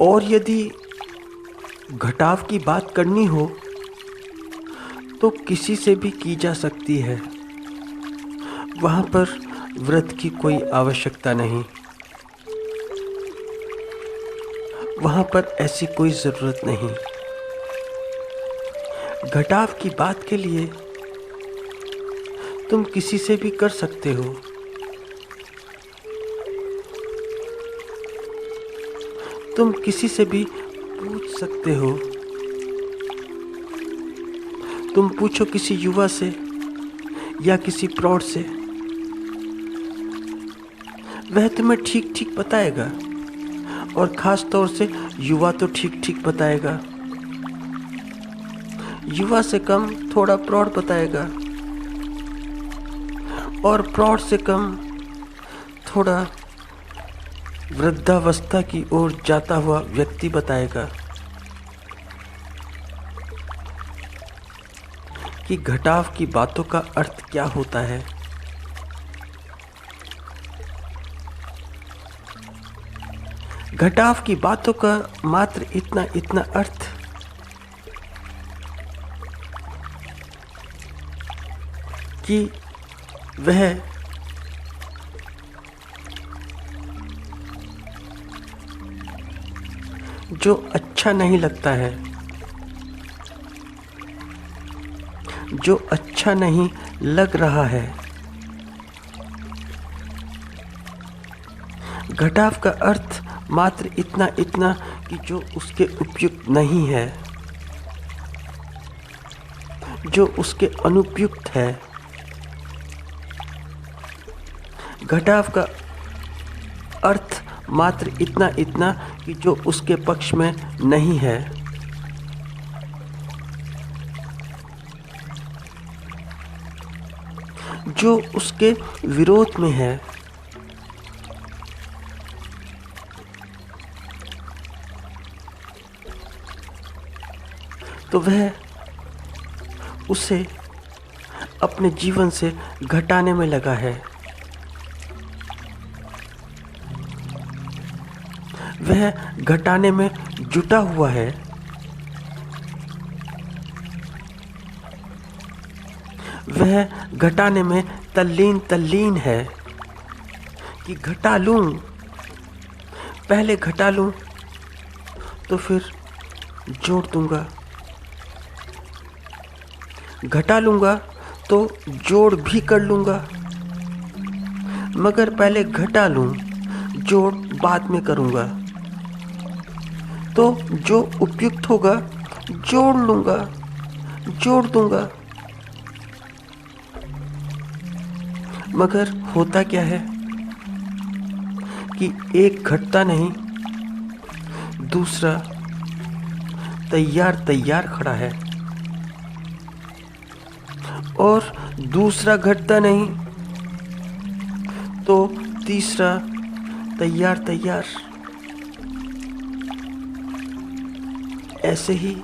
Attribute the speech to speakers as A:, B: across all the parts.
A: और यदि घटाव की बात करनी हो तो किसी से भी की जा सकती है। वहाँ पर व्रत की कोई आवश्यकता नहीं, वहाँ पर ऐसी कोई ज़रूरत नहीं। घटाव की बात के लिए तुम किसी से भी कर सकते हो। तुम किसी से भी पूछ सकते हो। तुम पूछो किसी युवा से या किसी प्रौढ़ से, वह तुम्हें ठीक ठीक बताएगा। और ख़ास तौर से युवा तो ठीक ठीक बताएगा। युवा से कम थोड़ा प्रौढ़ बताएगा, और प्रौढ़ से कम थोड़ा वृद्धावस्था की ओर जाता हुआ व्यक्ति बताएगा कि घटाव की बातों का अर्थ क्या होता है। घटाव की बातों का मात्र इतना इतना अर्थ कि वह जो अच्छा नहीं लगता है, जो अच्छा नहीं लग रहा है, घटाव का अर्थ मात्र इतना इतना कि जो उसके उपयुक्त नहीं है, जो उसके अनुपयुक्त है। घटाव का अर्थ मात्र इतना इतना कि जो उसके पक्ष में नहीं है। जो उसके विरोध में है। तो वह उसे अपने जीवन से घटाने में लगा है। वह घटाने में जुटा हुआ है। वह घटाने में तल्लीन है कि घटा लूं, पहले घटा लूं तो फिर जोड़ दूंगा, घटा लूंगा तो जोड़ भी कर लूंगा, मगर पहले घटा लूं, जोड़ बाद में करूंगा। तो जो उपयुक्त होगा जोड़ लूंगा, जोड़ दूंगा। मगर होता क्या है कि एक घटता नहीं, दूसरा तैयार खड़ा है, और दूसरा घटता नहीं तो तीसरा तैयार। ऐसे ही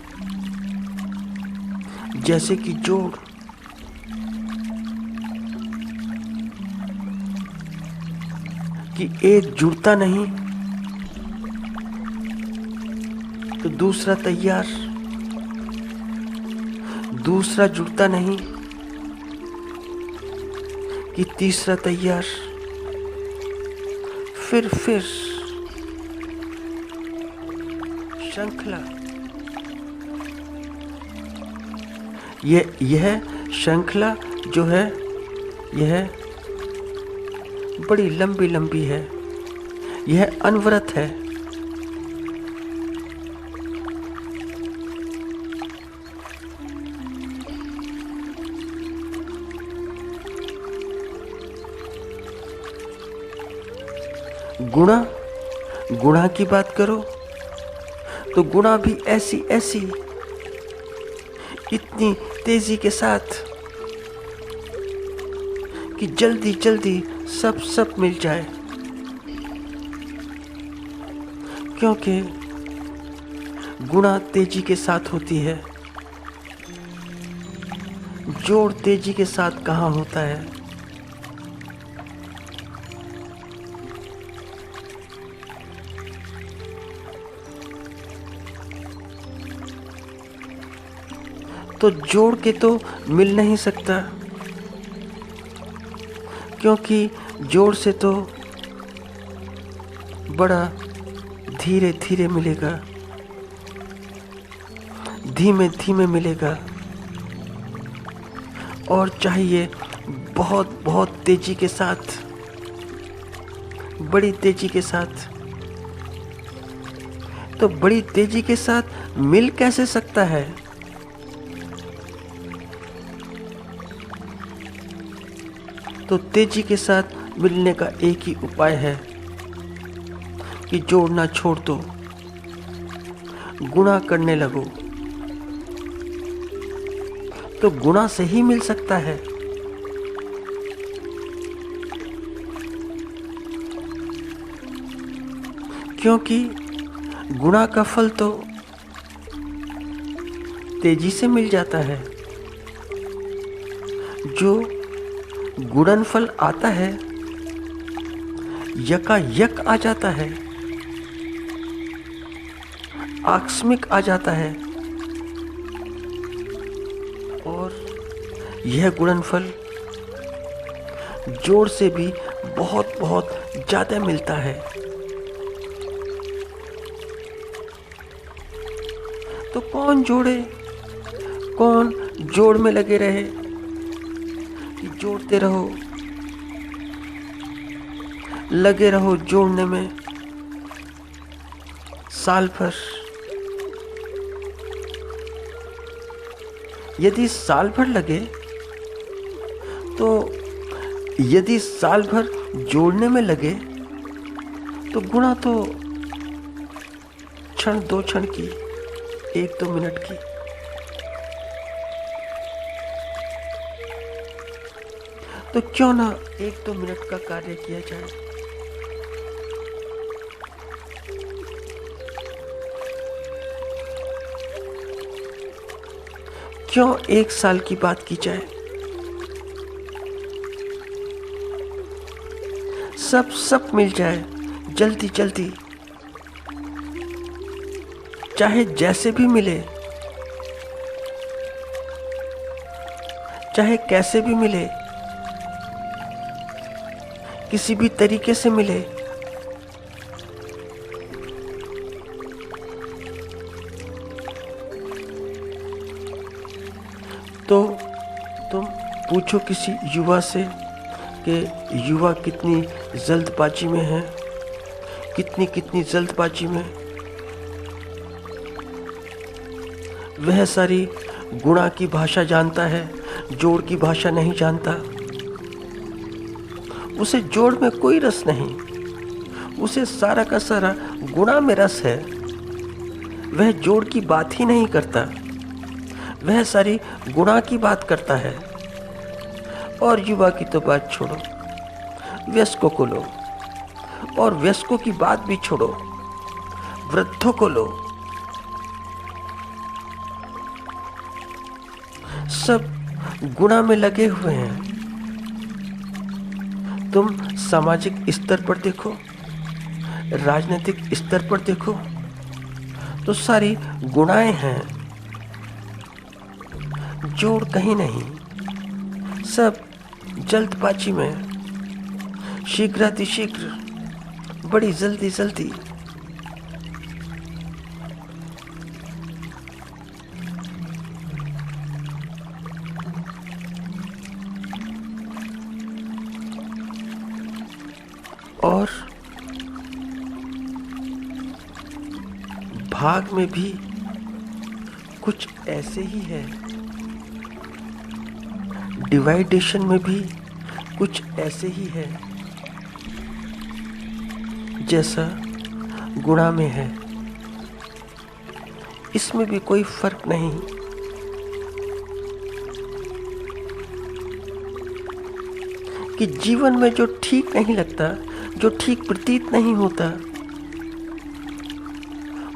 A: जैसे कि जोड़ कि एक जुड़ता नहीं तो दूसरा तैयार, दूसरा जुड़ता नहीं कि तीसरा तैयार, फिर श्रृंखला। यह श्रृंखला जो है, यह बड़ी लंबी है, यह अनवरत है। गुणा की बात करो तो गुणा भी ऐसी इतनी तेजी के साथ कि जल्दी सब मिल जाए, क्योंकि गुणा तेजी के साथ होती है, जोड़ तेजी के साथ कहाँ होता है। तो जोड़ के तो मिल नहीं सकता, क्योंकि जोड़ से तो बड़ा धीरे धीरे मिलेगा, धीमे धीमे मिलेगा, और चाहिए बहुत बहुत तेजी के साथ, बड़ी तेजी के साथ। तो बड़ी तेजी के साथ मिल कैसे सकता है? तो तेजी के साथ मिलने का एक ही उपाय है कि जोड़ना छोड़ दो, गुणा करने लगो, तो गुणा से ही मिल सकता है। क्योंकि गुणा का फल तो तेजी से मिल जाता है, जो गुणनफल आता है यकायक आ जाता है, आकस्मिक आ जाता है, और यह गुणनफल जोड़ से भी बहुत बहुत ज्यादा मिलता है। तो कौन जोड़े, कौन जोड़ में लगे रहे कि जोड़ते रहो, लगे रहो जोड़ने में साल भर। यदि साल भर लगे, तो यदि साल भर जोड़ने में लगे, तो गुणा तो क्षण दो क्षण की, एक दो मिनट की। तो क्यों ना एक दो मिनट का कार्य किया जाए। क्यों एक साल की बात की जाए। सब मिल जाए जल्दी जल्दी, चाहे जैसे भी मिले, चाहे कैसे भी मिले, किसी भी तरीके से मिले, तो तुम पूछो किसी युवा से कि युवा कितनी जल्दबाजी में है, कितनी जल्दबाजी में। वह सारी गुणा की भाषा जानता है, जोड़ की भाषा नहीं जानता। उसे जोड़ में कोई रस नहीं, उसे सारा का सारा गुणा में रस है। वह जोड़ की बात ही नहीं करता, वह सारी गुणा की बात करता है। और युवा की तो बात छोड़ो, वयस्कों को लो, और वयस्कों की बात भी छोड़ो, वृद्धों को लो। सब गुणा में लगे हुए हैं। तुम सामाजिक स्तर पर देखो, राजनीतिक स्तर पर देखो, तो सारी गुणाएं हैं, जोड़ कहीं नहीं। सब जल्दबाजी में, शीघ्रातिशीघ्र, बड़ी जल्दी जल्दी। और भाग में भी कुछ ऐसे ही है, डिवाइडेशन में भी कुछ ऐसे ही है जैसा गुणा में है। इसमें भी कोई फर्क नहीं। कि जीवन में जो ठीक नहीं लगता, जो ठीक प्रतीत नहीं होता,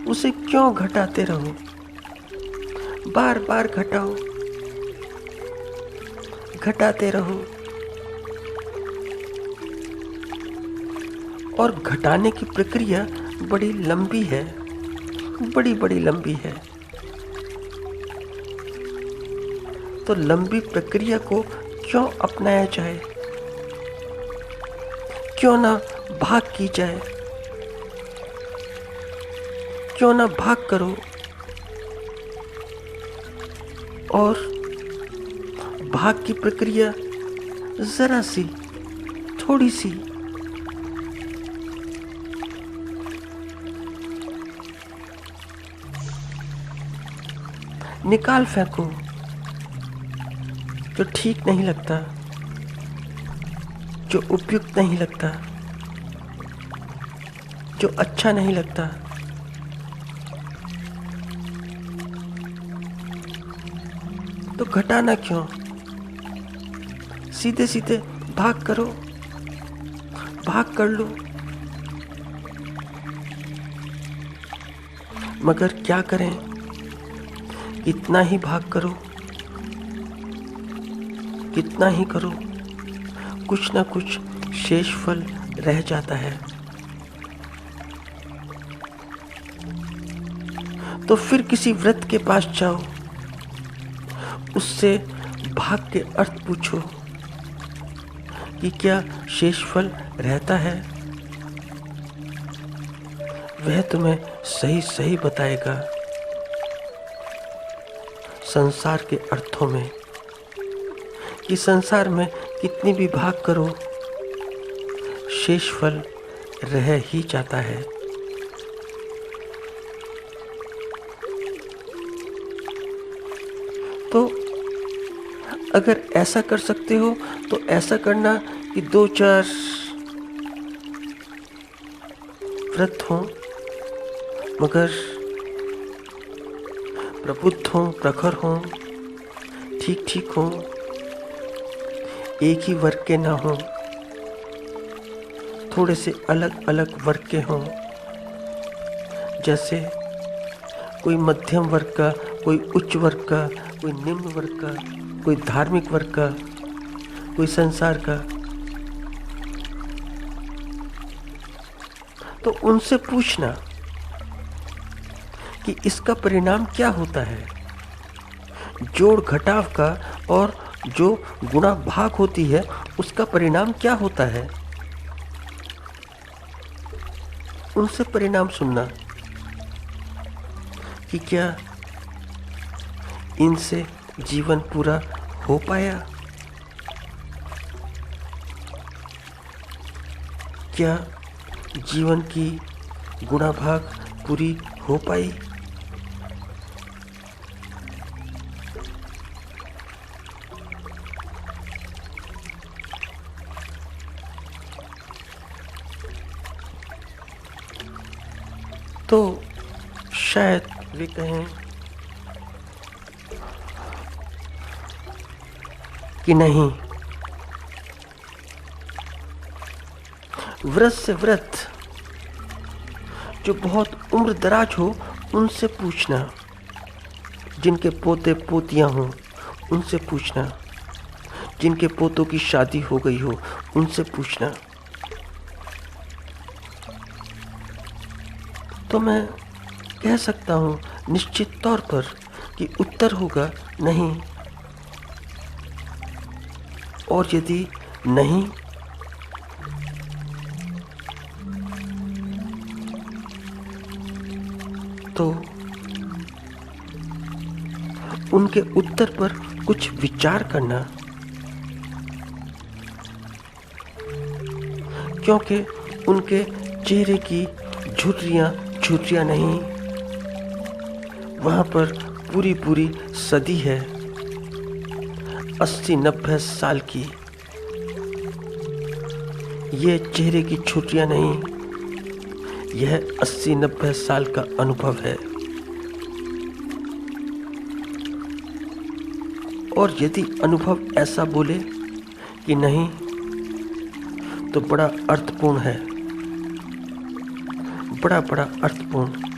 A: उसे क्यों घटाते रहो। बार बार घटाओ, घटाते रहो। और घटाने की प्रक्रिया बड़ी लंबी है, बड़ी लंबी है। तो लंबी प्रक्रिया को क्यों अपनाया जाए? क्यों ना भाग की जाए? क्यों ना भाग करो और भाग की प्रक्रिया जरा सी, थोड़ी सी निकाल फेंको जो ठीक नहीं लगता, जो उपयुक्त नहीं लगता, जो अच्छा नहीं लगता। तो घटाना क्यों? सीधे सीधे भाग करो, भाग कर लो। मगर क्या करें, इतना ही भाग करो, कितना ही करो, कुछ ना कुछ शेष फल रह जाता है। तो फिर किसी वृत्त के पास जाओ, उससे भाग के अर्थ पूछो कि क्या शेष फल रहता है। वह तुम्हें सही सही बताएगा संसार के अर्थों में, कि संसार में कितनी भी भाग करो, शेष फल रह ही जाता है। तो अगर ऐसा कर सकते हो तो ऐसा करना कि 2-4 व्रत हों, मगर प्रबुद्ध हों, प्रखर हों, ठीक ठीक हों, एक ही वर्ग के ना हों, थोड़े से अलग अलग वर्ग के हों। जैसे कोई मध्यम वर्ग का, कोई उच्च वर्ग का, कोई निम्न वर्ग का, कोई धार्मिक वर्ग का, कोई संसार का। तो उनसे पूछना कि इसका परिणाम क्या होता है, जोड़ घटाव का, और जो गुणा भाग होती है उसका परिणाम क्या होता है। उनसे परिणाम सुनना कि क्या इनसे जीवन पूरा हो पाया, क्या जीवन की गुणा भाग पूरी हो पाई। तो शायद वे कहें कि नहीं, व्रत से व्रत जो बहुत उम्र दराज हो उनसे पूछना, जिनके पोते पोतियां हों उनसे पूछना, जिनके पोतों की शादी हो गई हो उनसे पूछना। तो मैं कह सकता हूँ निश्चित तौर पर कि उत्तर होगा नहीं। और यदि नहीं, तो उनके उत्तर पर कुछ विचार करना, क्योंकि उनके चेहरे की झुर्रियां नहीं, वहां पर पूरी पूरी सदी है, 80-90 साल की। ये चेहरे की झुर्रियां नहीं, यह 80-90 साल का अनुभव है। और यदि अनुभव ऐसा बोले कि नहीं, तो बड़ा अर्थपूर्ण है, बड़ा अर्थपूर्ण।